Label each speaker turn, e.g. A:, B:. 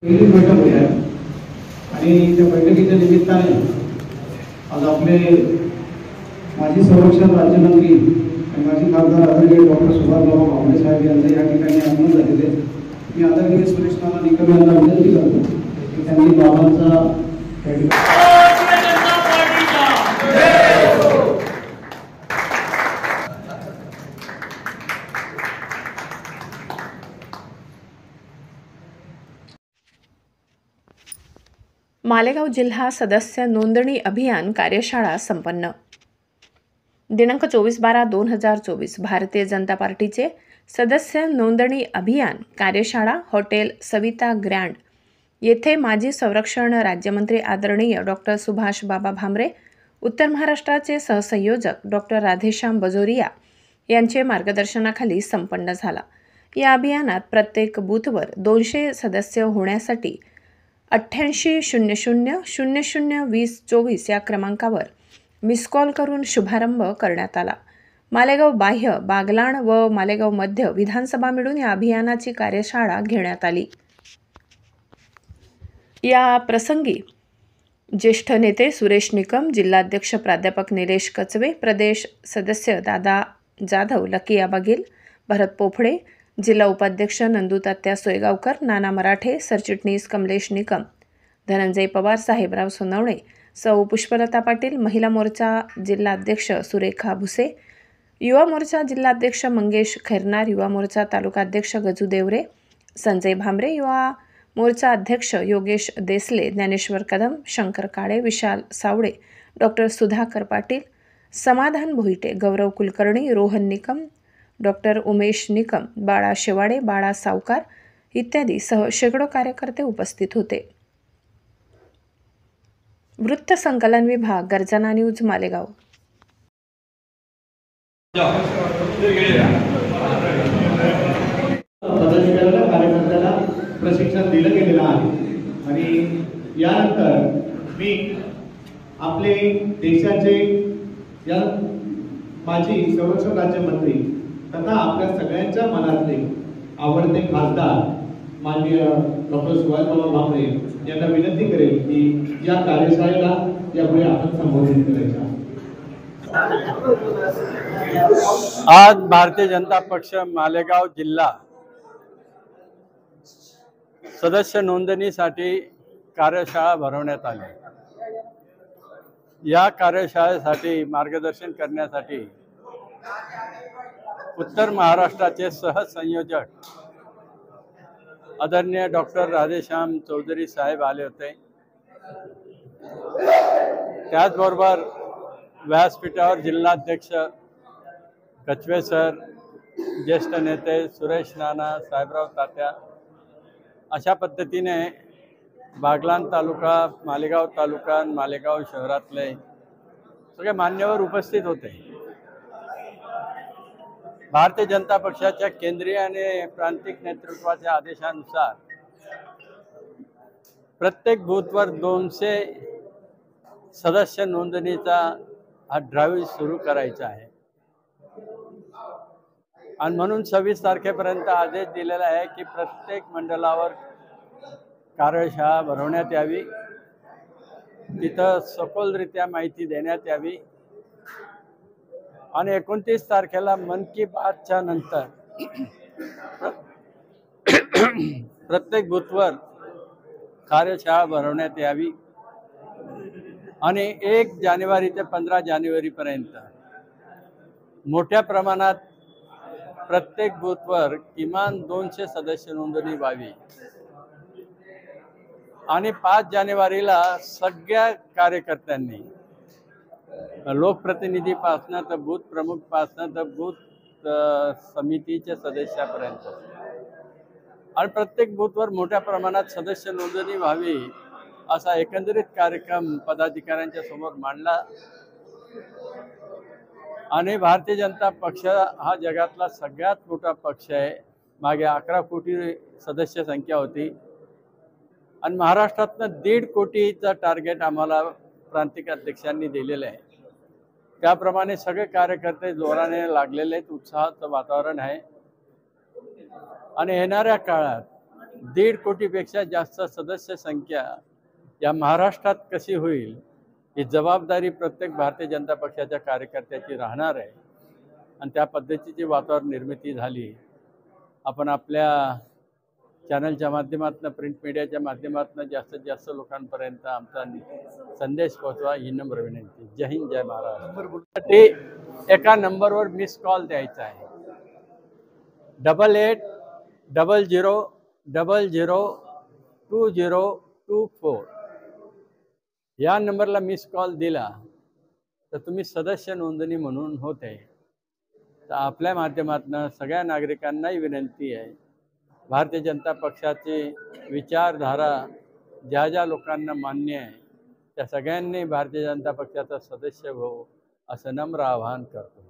A: पहिली बैठक होत आहे आणि त्या बैठकीच्या निमित्ताने आज आपले माजी संरक्षण राज्यमंत्री आणि माजी खासदार आदरणीय डॉक्टर सुभाषबाबा भामरे साहेब यांचं या ठिकाणी आगमन झालेले. मी आदरणीय सुरेश नाना निकम यांना विनंती करतो की त्यांनी बाबांचा त्या ठिकाणी
B: मालेगाव जिल्हा सदस्य नोंदणी अभियान कार्यशाळा संपन्न. दिनांक 24/12/2024 भारतीय जनता पार्टीचे सदस्य नोंदणी अभियान कार्यशाळा हॉटेल सविता ग्रँड येथे माजी संरक्षण राज्यमंत्री आदरणीय डॉक्टर सुभाष बाबा भामरे, उत्तर महाराष्ट्राचे सहसंयोजक डॉक्टर राधेश्याम बजोरिया यांचे मार्गदर्शनाखाली संपन्न झाला. या अभियानात प्रत्येक बूथवर 200 सदस्य होण्यासाठी 8800002024 या क्रमांकावर मिस कॉल करून शुभारंभ करण्यात आला. मालेगाव बाह्य, बागलाण व मालेगाव मध्य विधानसभा मिळून या अभियानाची कार्यशाळा घेण्यात आली. या प्रसंगी ज्येष्ठ नेते सुरेश निकम, जिल्हाध्यक्ष प्राध्यापक निलेश कचवे, प्रदेश सदस्य दादा जाधव, लकी आबागिल, भरत पोफळे, जिल्हा उपाध्यक्ष नंदू तात्या सोयगावकर, नाना मराठे, सरचिटणीस कमलेश निकम, धनंजय पवार, साहेबराव सोनवणे, सौ पुष्पलता पाटील, महिला मोर्चा जिल्हाध्यक्ष सुरेखा भुसे, युवा मोर्चा जिल्हाध्यक्ष मंगेश खैरनार, युवा मोर्चा तालुकाध्यक्ष गजू देवरे, संजय भामरे, युवा मोर्चा अध्यक्ष योगेश देसले, ज्ञानेश्वर कदम, शंकर काळे, विशाल सावडे, डॉक्टर सुधाकर पाटील, समाधान भोईटे, गौरव कुलकर्णी, रोहन निकम, डॉक्टर उमेश निकम, बाळा शेवाडे, बाळा सावकार इत्यादी सह शेकडो कार्यकर्ते उपस्थित होते. वृत्त संकलन विभाग, गर्जना न्यूज, मालेगाव.
A: पदाधिकाऱ्याला, कार्यकर्त्याला प्रशिक्षण दिलं गेलेलं आहे आणि यानंतर मी आपले देशाचे या माजी संरक्षण राज्यमंत्री तथा आपल्या सगळ्यांच्या मनातले आवडते खासदार माननीय डॉक्टर सुभाषबाबा भामरे यांना विनंती करेल की या कार्यशाळेला यापुढे आपण संबोधित करायचं.
C: आज भारतीय जनता पक्ष मालेगाव जिल्हा सदस्य नोंदणीसाठी कार्यशाळा भरवण्यात आली. या कार्यशाळेसाठी मार्गदर्शन करण्यासाठी उत्तर महाराष्ट्राचे सहसंयोजक आदरणीय डॉक्टर राधेश्याम चौधरी साहेब आले होते. त्याचबरोबर व्यासपीठावर जिल्हाध्यक्ष कचवे सर, ज्येष्ठ नेते सुरेश नाना, साहेबराव तात्या, अशा पद्धतीने बागलाण तालुका, मालेगाव तालुका, मालेगाव शहरातले सगळे मान्यवर उपस्थित होते. भारतीय जनता पक्षाच्या केंद्रीय आणि प्रांतिक नेतृत्वाच्या आदेशानुसार प्रत्येक बूथवर 200 सदस्य नोंदणीचा हा ड्राईव्ह सुरू करायचा आहे आणि म्हणून 26 तारखेपर्यंत आदेश दिलेला आहे की प्रत्येक मंडलावर कार्यशाळा भरवण्यात यावी, तिथं सखोलरित्या माहिती देण्यात यावी आणि 29 तारखेला मन की बातच्या नंतर प्रत्येक बूथवर कार्यशाळा भरवण्यात यावी आणि 1 जानेवारी ते 15 जानेवारीपर्यंत मोठ्या प्रमाणात प्रत्येक बूथवर किमान 200 सदस्य नोंदणी व्हावी आणि 5 जानेवारीला सगळ्या कार्यकर्त्यांनी, लोकप्रतिनिधीपासनं तर बूथ प्रमुखपासनं तर बूथ समितीच्या सदस्यापर्यंत आणि प्रत्येक बूथवर मोठ्या प्रमाणात सदस्य नोंदणी व्हावी असा एकंदरीत कार्यक्रम पदाधिकाऱ्यांच्या समोर मांडला. आणि भारतीय जनता पक्ष हा जगातला सगळ्यात मोठा पक्ष आहे. मागे 11 कोटी सदस्य संख्या होती आणि महाराष्ट्रातनं 1.5 कोटीचा टार्गेट आम्हाला प्रांतिक अध्यक्षांनी दिलेलं आहे. त्याप्रमाणे सगळे कार्यकर्ते जोराने लागलेले आहेत, उत्साहाचं वातावरण आहे आणि येणाऱ्या काळात 1.5 कोटीपेक्षा जास्त सदस्य संख्या या महाराष्ट्रात कशी होईल ही जबाबदारी प्रत्येक भारतीय जनता पक्षाच्या कार्यकर्त्याची राहणार आहे आणि त्या पद्धतीची वातावरण निर्मिती झाली. आपण आपल्या चॅनलच्या माध्यमातून, प्रिंट मीडियाच्या माध्यमातून जास्तीत जास्त लोकांपर्यंत आमचा संदेश पोहोचवा ही नम्र विनंती. जय हिंद, जय महाराष्ट्र. ते एका नंबरवर मिस कॉल द्यायचा आहे. 8800002024 या नंबरला मिस कॉल दिला तर तुम्ही सदस्य नोंदणी म्हणून होते. तर आपल्या माध्यमातून सगळ्या नागरिकांनाही विनंती आहे, भारतीय जनता पक्षाची विचारधारा ज्या ज्या लोकांना मान्य आहे त्या सगळ्यांनी भारतीय जनता पक्षाचा सदस्य व्हावं असं नम्र आवाहन करतो.